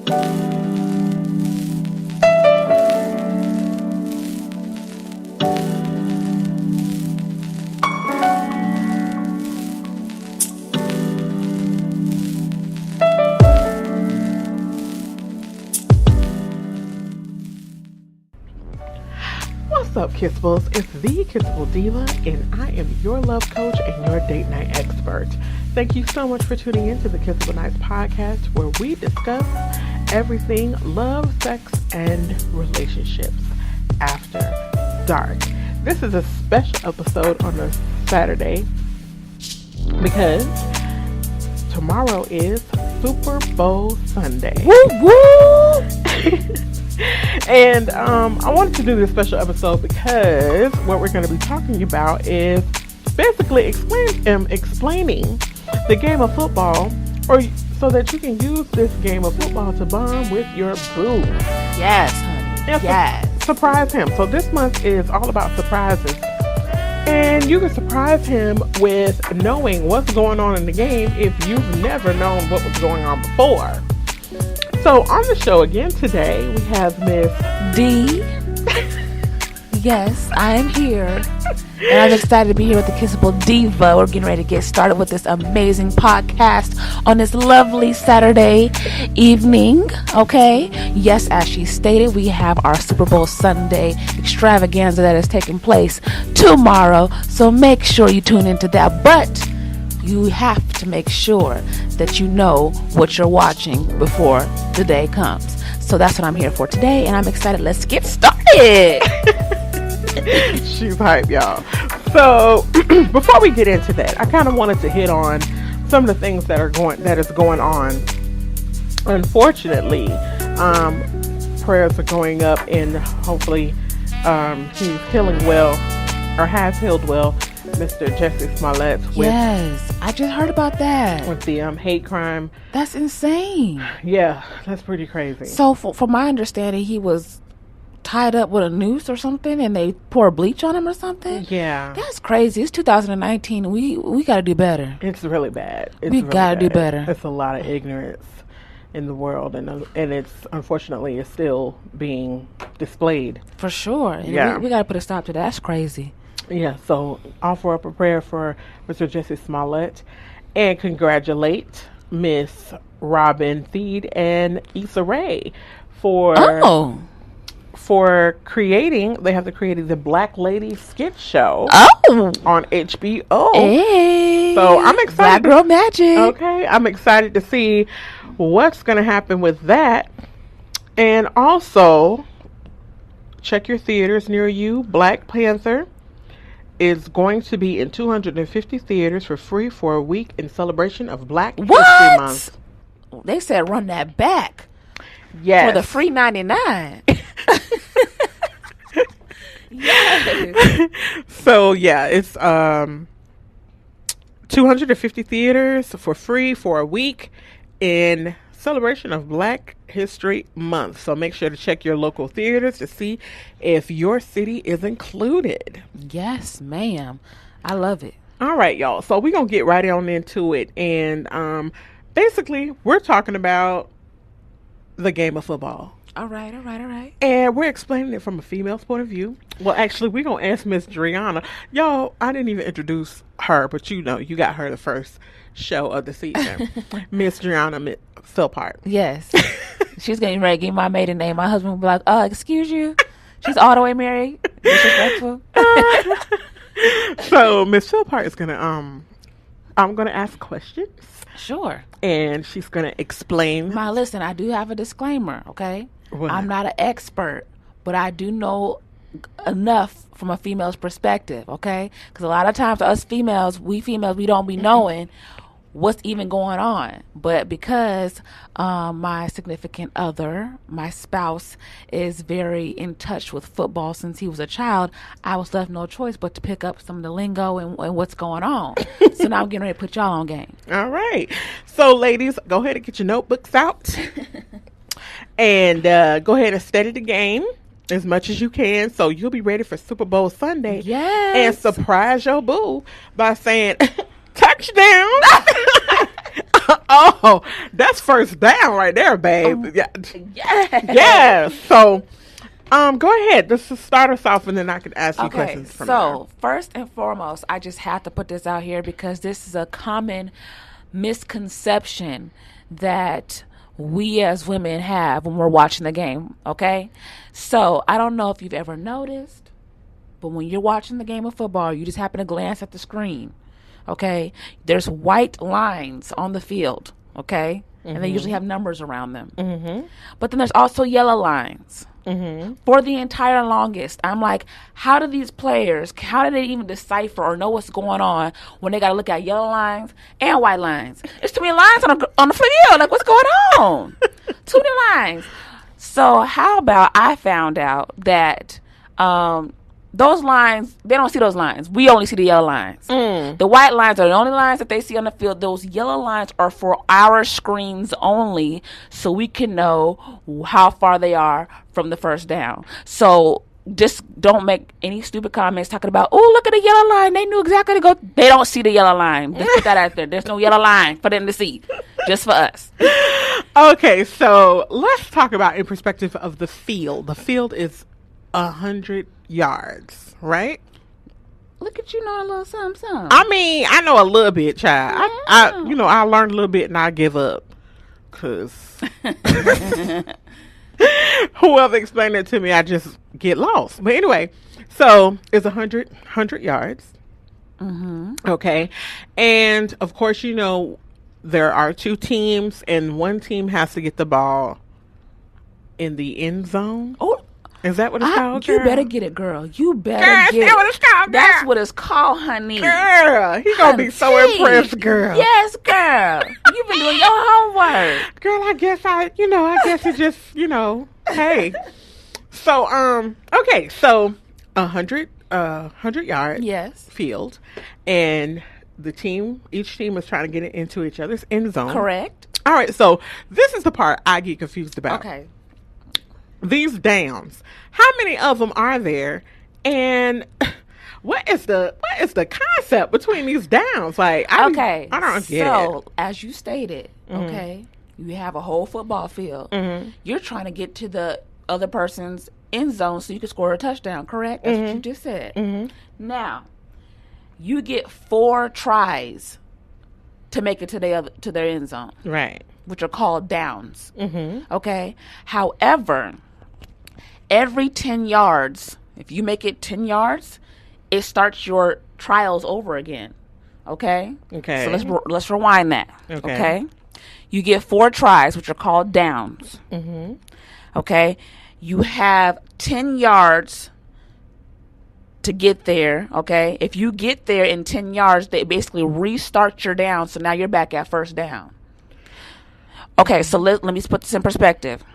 What's up, Kissables? It's the Kissable Diva, and I am your love coach and your date night expert. Thank you so much for tuning in to the Kissable Nights podcast, where we discuss everything love, sex, and relationships after dark. This is a special episode on a Saturday because tomorrow is SuperBowl Sunday. Woo woo! And I wanted to do this special episode because what we're going to be talking about is basically explaining the game of football, or so that you can use this game of football to bond with your boo. Yes, honey. And yes. Surprise him. So this month is all about surprises. And you can surprise him with knowing what's going on in the game if you've never known what was going on before. So on the show again today, we have Miss D. Yes, I am here. And I'm excited to be here with the Kissable Diva. We're getting ready to get started with this amazing podcast on this lovely Saturday evening. Okay? Yes, as she stated, we have our SuperBowl Sunday extravaganza that is taking place tomorrow. So make sure you tune into that. But you have to make sure that you know what you're watching before the day comes. So that's what I'm here for today, and I'm excited. Let's get started. She's hype, y'all. So before we get into that, I kind of wanted to hit on some of the things that is going on. Unfortunately, prayers are going up, and hopefully he's healing well, or has healed well, Mr. Jesse Smollett. Yes, I just heard about that. With the hate crime. That's insane. Yeah, that's pretty crazy. So from my understanding, he was tied up with a noose or something, and they pour bleach on him or something. Yeah, that's crazy. It's 2019. We got to do better. It's really bad. We got to do better. It's a lot of ignorance in the world, and it's unfortunately it's still being displayed. For sure. And yeah, we got to put a stop to that. That's crazy. Yeah, so offer up a prayer for Mr. Jesse Smollett and congratulate Miss Robin Thede and Issa Rae for creating the Black Lady skit show on HBO. Hey, so I'm excited. Black Girl Magic. Okay, I'm excited to see what's going to happen with that. And also, check your theaters near you. Black Panther is going to be in 250 theaters for free for a week in celebration of Black History Month. They said run that back. Yes. For the free 99. Yes. So yeah, it's 250 theaters for free for a week in celebration of Black History Month. So make sure to check your local theaters to see if your city is included. Yes, ma'am. I love it. All right, y'all. So we're going to get right on into it. And basically, we're talking about the game of football. All right. And we're explaining it from a female's point of view. Well, actually, we're going to ask Miss Driana. Y'all, I didn't even introduce her, but you know, you got her the first show of the season. Miss Driana Philpart. Yes. She's getting ready to give my maiden name. My husband will be like, excuse you. She's all the way married. Disrespectful. So Miss Philpart is going to, I'm going to ask questions. Sure. And she's going to explain. Now, listen, I do have a disclaimer, okay? What? I'm not an expert, but I do know enough from a female's perspective, okay? Because a lot of times us females, we don't be knowing what's even going on. But because my significant other, my spouse, is very in touch with football since he was a child, I was left no choice but to pick up some of the lingo and what's going on. So now I'm getting ready to put y'all on game. All right. So ladies, go ahead and get your notebooks out. And go ahead and study the game as much as you can, so you'll be ready for SuperBowl Sunday. Yes. And surprise your boo by saying, touchdown. Oh, that's first down right there, babe. Yeah. Yeah. So, go ahead. Just to start us off, and then I can ask you questions from so first and foremost, I just have to put this out here because this is a common misconception that we as women have when we're watching the game, okay? So, I don't know if you've ever noticed, but when you're watching the game of football, you just happen to glance at the screen, okay? There's white lines on the field, okay? And they usually have numbers around them. But then there's also yellow lines. For the entire longest, I'm like, how do these players, how do they even decipher or know what's going on when they got to look at yellow lines and white lines? There's too many lines on the field. Like, what's going on? Too many lines. So how about I found out that those lines, they don't see those lines. We only see the yellow lines. The white lines are the only lines that they see on the field. Those yellow lines are for our screens only, so we can know how far they are from the first down. So just don't make any stupid comments talking about, oh, look at the yellow line. They knew exactly to go. They don't see the yellow line. Just put that out there. There's no yellow line for them to see. Just for us. Okay, so let's talk about in perspective of the field. The field is 100 yards, right? Look at you knowing a little something. I mean, I know a little bit, child. I I learned a little bit and I give up. Because whoever explained it to me, I just get lost. But anyway, so it's 100 yards. Okay. And of course, there are two teams and one team has to get the ball in the end zone. Oh, is that what it's called? You better get it, girl. You better get it. That's what it's called, girl. That's what it's called, honey. Girl, he's going to be so impressed, girl. Yes, girl. You've been doing your homework. Girl, I guess it just, hey. So, okay, so 100 yard field, and each team is trying to get it into each other's end zone. Correct. All right, so this is the part I get confused about. Okay. These downs, how many of them are there, and what is the concept between these downs? Like, I don't get it. So, as you stated, okay, you have a whole football field. You're trying to get to the other person's end zone so you can score a touchdown, correct? That's what you just said. Now, you get 4 tries to make it to their end zone. Right. Which are called downs. Okay? However, every 10 yards, if you make it 10 yards, it starts your trials over again. Okay? Okay. So let's rewind that. Okay? You get 4 tries, which are called downs. Okay? You have 10 yards to get there, okay? If you get there in 10 yards, they basically restart your down, so now you're back at first down. Okay, so let me put this in perspective.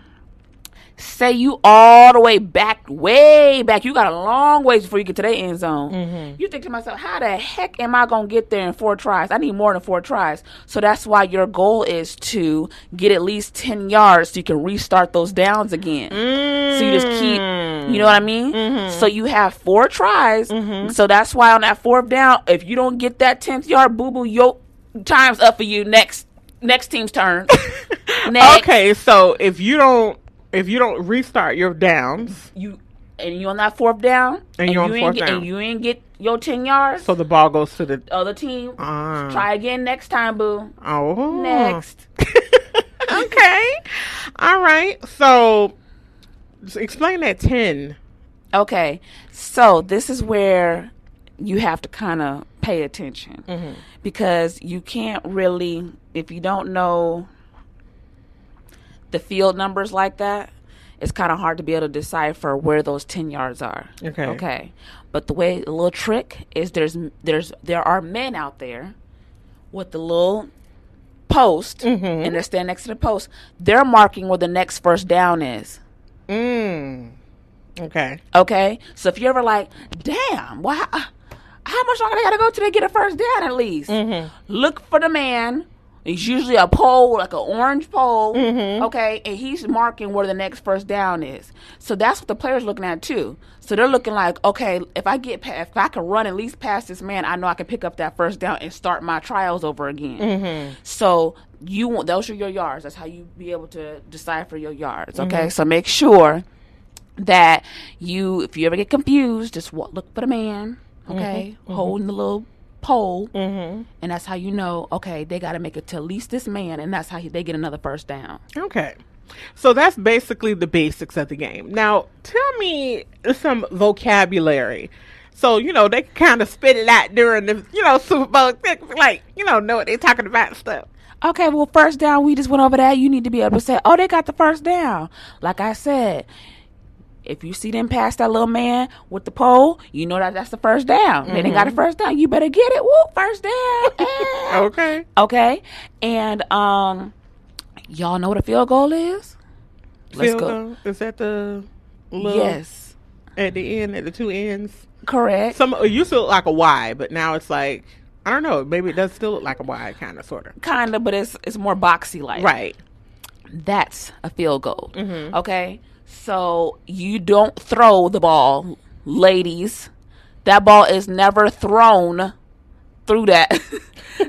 Say you all the way back, you got a long ways before you get to their end zone. You think to myself, how the heck am I going to get there in 4 tries? I need more than 4 tries. So that's why your goal is to get at least 10 yards so you can restart those downs again. So you just keep, you know what I mean? So you have 4 tries. So that's why on that 4th down, if you don't get that 10th yard, boo-boo, your time's up for you. Next team's turn. Okay, so if you don't restart your downs, you on that 4th down, and you ain't get your 10 yards, so the ball goes to the other team. Try again next time, boo. Oh, next. Okay, all right. So explain that 10. Okay, so this is where you have to kind of pay attention because you can't really, if you don't know the field numbers like that, it's kind of hard to be able to decipher where those 10 yards are. Okay. But the little trick is there are men out there with the little post, and they're standing next to the post. They're marking where the next first down is. Okay. So if you're ever like, damn, how much longer they got to go till they get a first down at least? Look for the man It's usually a pole, like an orange pole, okay? And he's marking where the next first down is. So that's what the player's looking at, too. So they're looking like, okay, if I can run at least past this man, I know I can pick up that first down and start my trials over again. So those are your yards. That's how you be able to decipher your yards, okay? So make sure that if you ever get confused, just look for the man, okay, holding the little pole, and that's how you know, okay, they got to make it to at least this man, and that's how they get another first down. Okay. So that's basically the basics of the game. Now, tell me some vocabulary. So, they kind of spit it out during the, Super Bowl, like, know what they're talking about and stuff. Okay, well, first down, we just went over that. You need to be able to say, oh, they got the first down. Like I said, if you see them pass that little man with the pole, you know that's the first down. They didn't got a first down. You better get it. Woo, first down. Okay. Okay. And y'all know what a field goal is? Let's go. Is that the little... Yes. At the end, at the two ends? Correct. It used to look like a Y, but now it's like, I don't know. Maybe it does still look like a Y, kind of, sort of. Kind of, but it's more boxy-like. Right. That's a field goal. Okay? So you don't throw the ball, ladies. That ball is never thrown through that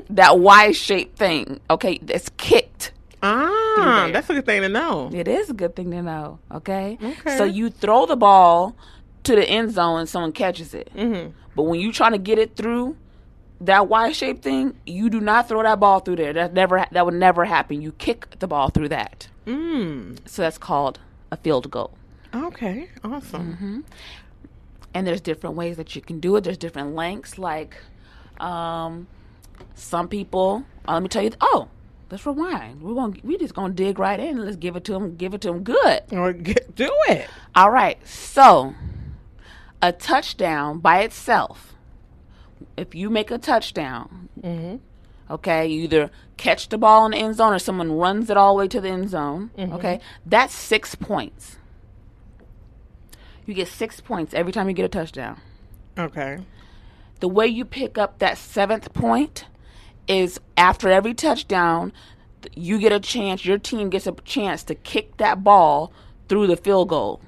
Y-shaped thing. Okay, it's kicked. That's a good thing to know. It is a good thing to know. Okay. So you throw the ball to the end zone and someone catches it. But when you trying to get it through that Y-shaped thing, you do not throw that ball through there. That would never happen. You kick the ball through that. So that's called a field goal. Okay, awesome. And there's different ways that you can do it. There's different lengths. Like some people, let me tell you. Let's rewind. We just gonna dig right in and let's give it to them. Give it to them good. Do it. All right. So a touchdown by itself. If you make a touchdown, okay, you either catch the ball in the end zone or someone runs it all the way to the end zone. Okay, that's 6 points. You get 6 points every time you get a touchdown. Okay. The way you pick up that 7th point is after every touchdown, you get a chance, your team gets a chance to kick that ball through the field goal.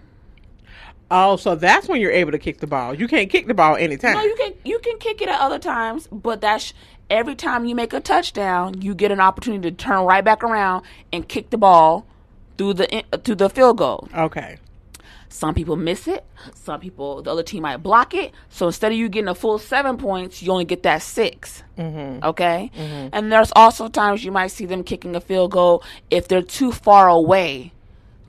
Oh, so that's when you're able to kick the ball. You can't kick the ball anytime. No, you can kick it at other times, but that's every time you make a touchdown, you get an opportunity to turn right back around and kick the ball through the field goal. Okay. Some people miss it. Some people, the other team might block it. So instead of you getting a full 7 points, you only get that 6. Okay? And there's also times you might see them kicking a field goal if they're too far away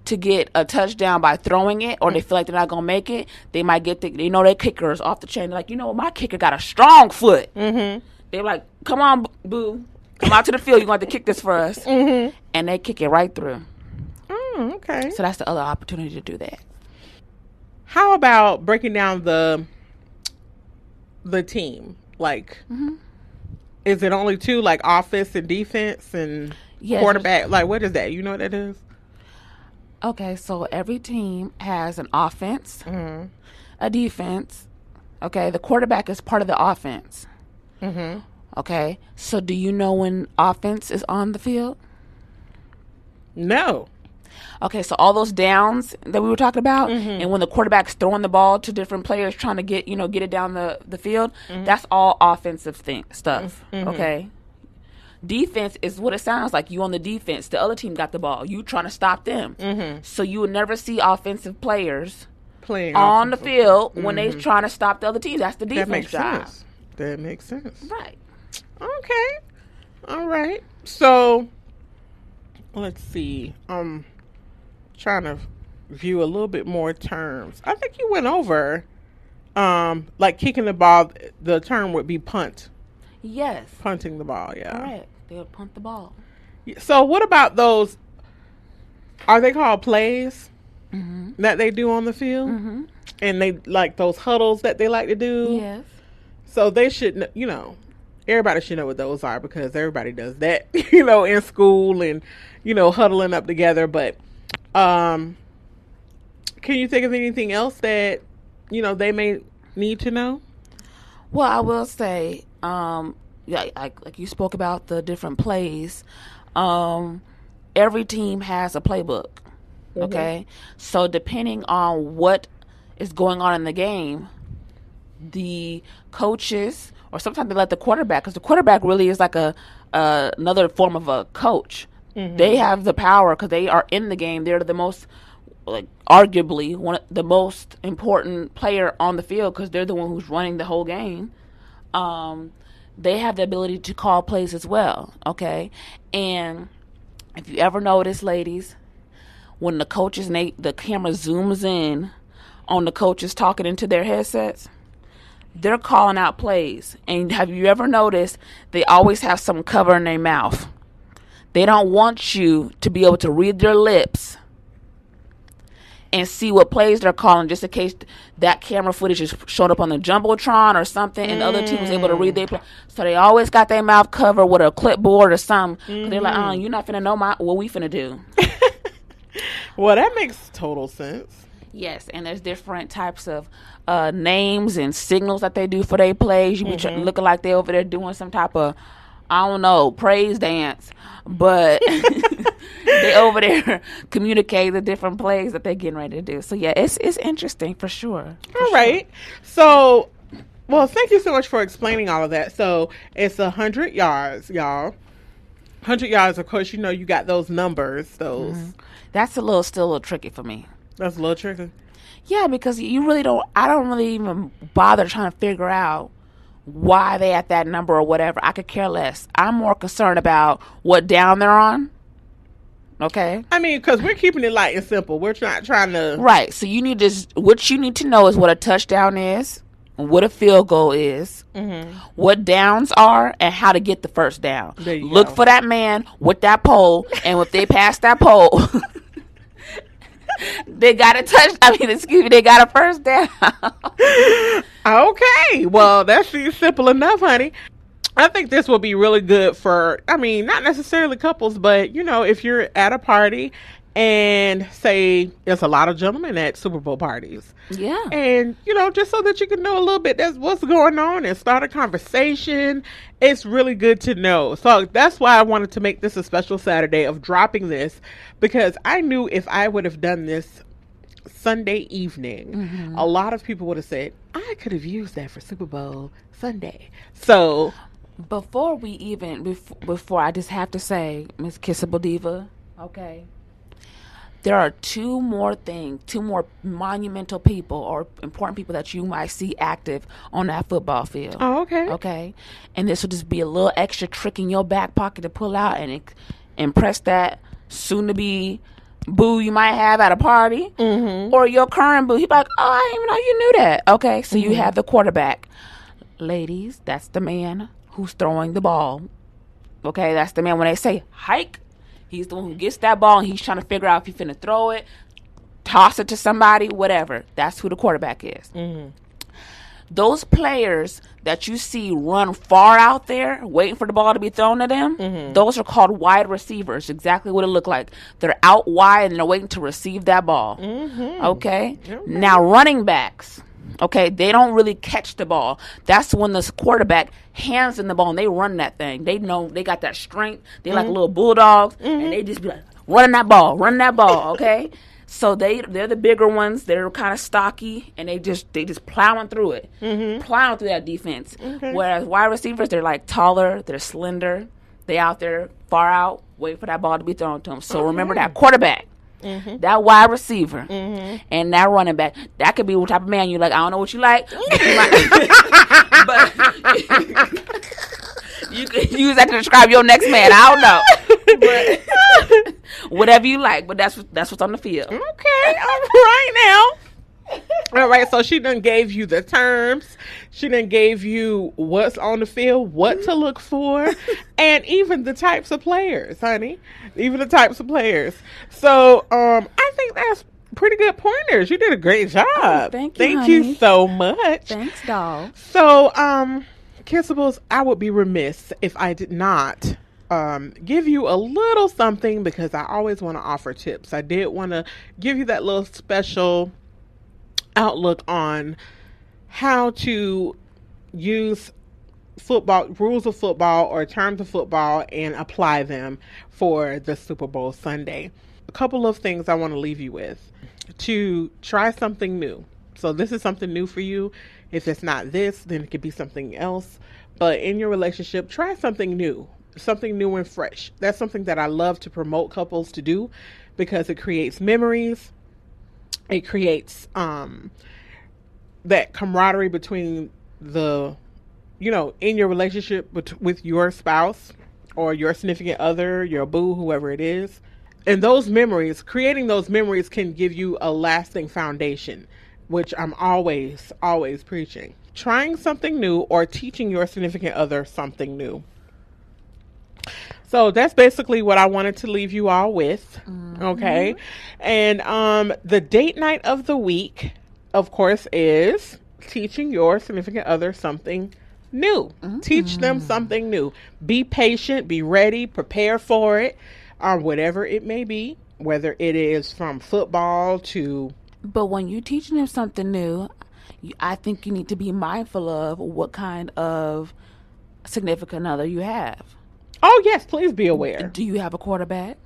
to get a touchdown by throwing it, or they feel like they're not going to make it. They might get their kickers off the chain. They're like, my kicker got a strong foot. They're like, come on, boo. Come out to the field. You're going to have to kick this for us. And they kick it right through. Okay. So that's the other opportunity to do that. How about breaking down the team? Like, is it only two, like offense and defense and quarterback? Like, what is that? You know what that is? Okay, so every team has an offense, a defense. Okay, the quarterback is part of the offense. Okay, so do you know when offense is on the field? No. Okay, so all those downs that we were talking about, and when the quarterback's throwing the ball to different players trying to get it down the field, that's all offensive stuff. Okay. Defense is what it sounds like. You on the defense. The other team got the ball. You trying to stop them. So you would never see offensive players playing on the field when they trying to stop the other team. That's the defense job. That makes sense. Right. Okay. All right. So let's see. Trying to view a little bit more terms. I think you went over like kicking the ball. The term would be punt. Yes. Punting the ball, yeah. Correct. They would punt the ball. So what about those? Are they called plays that they do on the field? And they like those huddles that they like to do? Yes. So they should, everybody should know what those are because everybody does that, in school and, huddling up together. But can you think of anything else that, they may need to know? Well, I will say, like you spoke about the different plays. Every team has a playbook. Okay, so depending on what is going on in the game, the coaches, or sometimes they let the quarterback, because the quarterback really is like another form of a coach. They have the power because they are in the game. They're the most, like, arguably the most important player on the field because they're the one who's running the whole game. They have the ability to call plays as well. Okay, and if you ever notice, ladies, when the coaches and the camera zooms in on the coaches talking into their headsets, they're calling out plays. And have you ever noticed they always have something covering their mouth? They don't want you to be able to read their lips and see what plays they're calling, just in case that camera footage is showing up on the Jumbotron or something, and the other team is able to read their play. So they always got their mouth covered with a clipboard or something. They're like, you're not finna know what we finna do. Well, that makes total sense. Yes, and there's different types of names and signals that they do for their plays. You be looking like they over there doing some type of, I don't know, praise dance, but they over there communicate the different plays that they're getting ready to do. So yeah, it's interesting for sure. All right. So, well, thank you so much for explaining all of that. So it's 100 yards, y'all. 100 yards. Of course, you know you got those numbers. Those. That's still a little tricky for me. That's a little tricky. Yeah, because you really don't. I don't really even bother trying to figure out why they at that number or whatever. I could care less. I'm more concerned about what down they're on. Okay. I mean, because we're keeping it light and simple. We're not trying to. Right. So what you need to know is what a touchdown is, what a field goal is, what downs are, and how to get the first down. Look for that man with that pole, and if they pass that pole, they got they got a first down. Okay. Well, that's simple enough, honey. I think this will be really good for, not necessarily couples, but, if you're at a party and say there's a lot of gentlemen at Super Bowl parties. Yeah. And, just so that you can know a little bit that's what's going on and start a conversation. It's really good to know. So that's why I wanted to make this a special Saturday of dropping this, because I knew if I would have done this Sunday evening, a lot of people would have said, I could have used that for Super Bowl Sunday. So before I just have to say, Miss Kissable Diva, okay, there are two more monumental people or important people that you might see active on that football field. Oh, okay. Okay. And this will just be a little extra trick in your back pocket to pull out and impress that soon-to-be boo you might have at a party, or your current boo. He'd be like, oh, I didn't even know you knew that. Okay, so you have the quarterback. Ladies, that's the man who's throwing the ball. Okay, that's the man when they say hike. He's the one who gets that ball and he's trying to figure out if he's finna throw it, toss it to somebody, whatever. That's who the quarterback is. Those players that you see run far out there waiting for the ball to be thrown to them, those are called wide receivers. Exactly what it looked like. They're out wide and they're waiting to receive that ball. Okay? Now running backs, okay, they don't really catch the ball. That's when the quarterback hands them the ball and they run that thing. They know they got that strength. They like little bulldogs, and they just be like running that ball, okay? So they're the bigger ones. They're kind of stocky, and they just plowing through it, plowing through that defense. Whereas wide receivers, they're like taller, they're slender, they out there far out, waiting for that ball to be thrown to them. So remember that quarterback, that wide receiver, and that running back. That could be what type of man you like. I don't know what you like, but you can use that to describe your next man. I don't know. But whatever you like, but that's what's on the field. Okay, all right now. All right, so she done gave you the terms. She done gave you what's on the field, what to look for, and even the types of players, honey. Even the types of players. So I think that's pretty good pointers. You did a great job. Oh, thank you, Thank you so much. Thanks, doll. So, Kissables, I would be remiss if I did not give you a little something, because I always want to offer tips. I did want to give you that little special outlook on how to use football rules of football or terms of football and apply them for the Super Bowl Sunday. A couple of things I want to leave you with. To try something new. So this is something new for you. If it's not this, then it could be something else. But in your relationship, try something new and fresh. That's something that I love to promote couples to do because it creates memories. It creates that camaraderie between in your relationship with your spouse or your significant other, your boo, whoever it is. And creating those memories can give you a lasting foundation, which I'm always, always preaching. Trying something new or teaching your significant other something new. So that's basically what I wanted to leave you all with. Mm-hmm. Okay. And the date night of the week, of course, is teaching your significant other something new. Mm-hmm. Teach them something new. Be patient, be ready, prepare for it, whatever it may be, whether it is from football to... But when you're teaching them something new, I think you need to be mindful of what kind of significant other you have. Oh, yes, please be aware. Do you have a quarterback?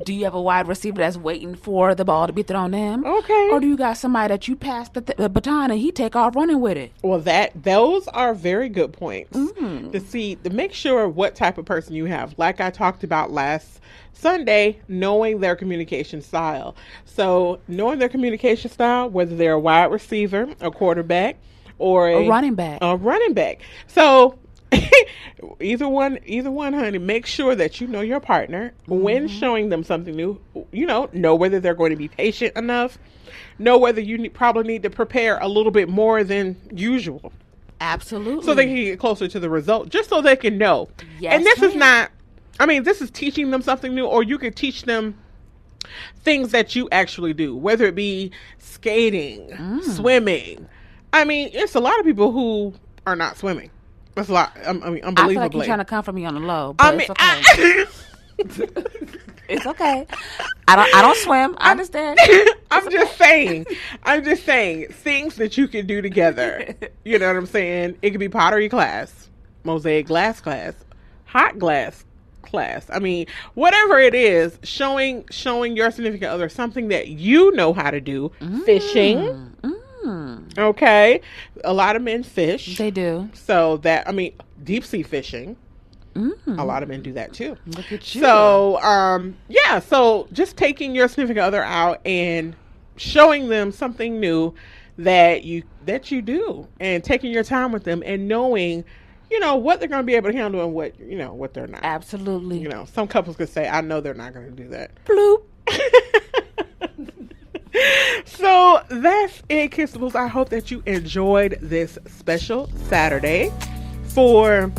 Do you have a wide receiver that's waiting for the ball to be thrown to him? Okay. Or do you got somebody that you pass the baton and he take off running with it? Well, those are very good points to make sure what type of person you have. Like I talked about last Sunday, knowing their communication style. So knowing their communication style, whether they're a wide receiver, a quarterback, or a running back. So either one, honey, make sure that you know your partner when showing them something new. Know whether they're going to be patient enough. Know whether you probably need to prepare a little bit more than usual. Absolutely. So they can get closer to the result, just so they can know. Yes, and this is not, this is teaching them something new, or you could teach them things that you actually do, whether it be skating, swimming. It's a lot of people who are not swimming. That's a lot. Unbelievably. I feel like you're trying to come for me on the low, but it's okay. It's okay. I don't swim. I understand. I'm just saying things that you can do together. You know what I'm saying? It could be pottery class, mosaic glass class, hot glass class. Whatever it is, showing your significant other something that you know how to do. Fishing. Okay. A lot of men fish. They do. So that, deep sea fishing. A lot of men do that too. Look at you. So, so just taking your significant other out and showing them something new that you do, and taking your time with them and knowing, what they're going to be able to handle and what they're not. Absolutely. Some couples could say, I know they're not going to do that. Bloop. So that's it, Kissables. I hope that you enjoyed this special Saturday for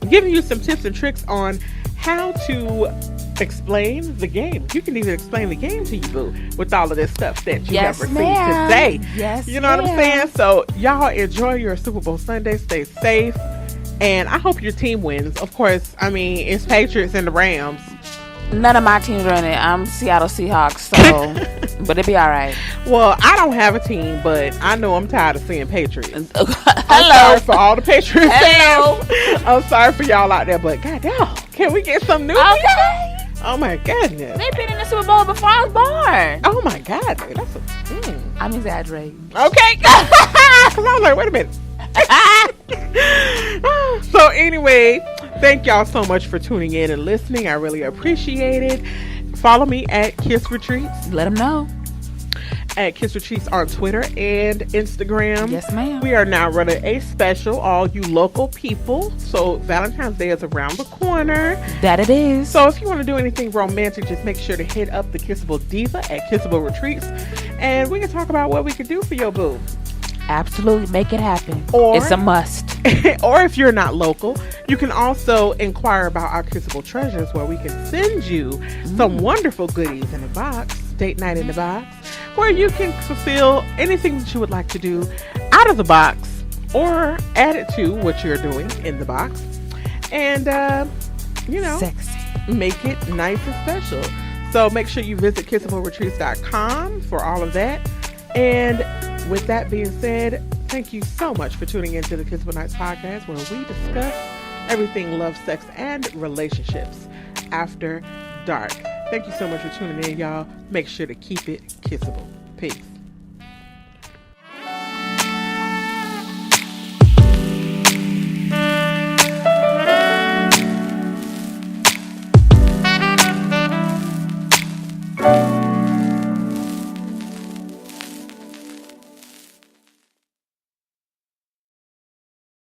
giving you some tips and tricks on how to explain the game. You can even explain the game to you, boo, with all of this stuff that you have received today. Yes, you know what I'm saying? So y'all enjoy your Super Bowl Sunday. Stay safe. And I hope your team wins. Of course, it's Patriots and the Rams. None of my teams are in it. I'm Seattle Seahawks, so but it'll be all right. Well, I don't have a team, but I know I'm tired of seeing Patriots. Hello. I'm sorry for all the Patriots fans. I'm sorry for y'all out there, but goddamn, can we get some new? Okay. Oh my goodness. They've been in the Super Bowl before I was born. Oh my god, I'm exaggerating. Okay. Because I was like, wait a minute. So anyway, thank y'all so much for tuning in and listening. I really appreciate it. Follow me at Kiss Retreats. Let them know. At Kiss Retreats on Twitter and Instagram. Yes, ma'am. We are now running a special, all you local people. So Valentine's Day is around the corner. That it is. So if you want to do anything romantic, just make sure to hit up the Kissable Diva at Kissable Retreats, and we can talk about what we can do for your boo. Absolutely, make it happen. Or it's a must. Or if you're not local, you can also inquire about our Kissable Treasures, where we can send you some wonderful goodies in a box, date night in the box, where you can fulfill anything that you would like to do out of the box or add it to what you're doing in the box, and sexy, make it nice and special. So make sure you visit kissableretreats.com for all of that. And with that being said, Thank you so much for tuning into the Kissable Nights podcast, where we discuss everything love, sex, and relationships after dark. Thank you so much for tuning in, y'all. Make sure to keep it kissable. Peace.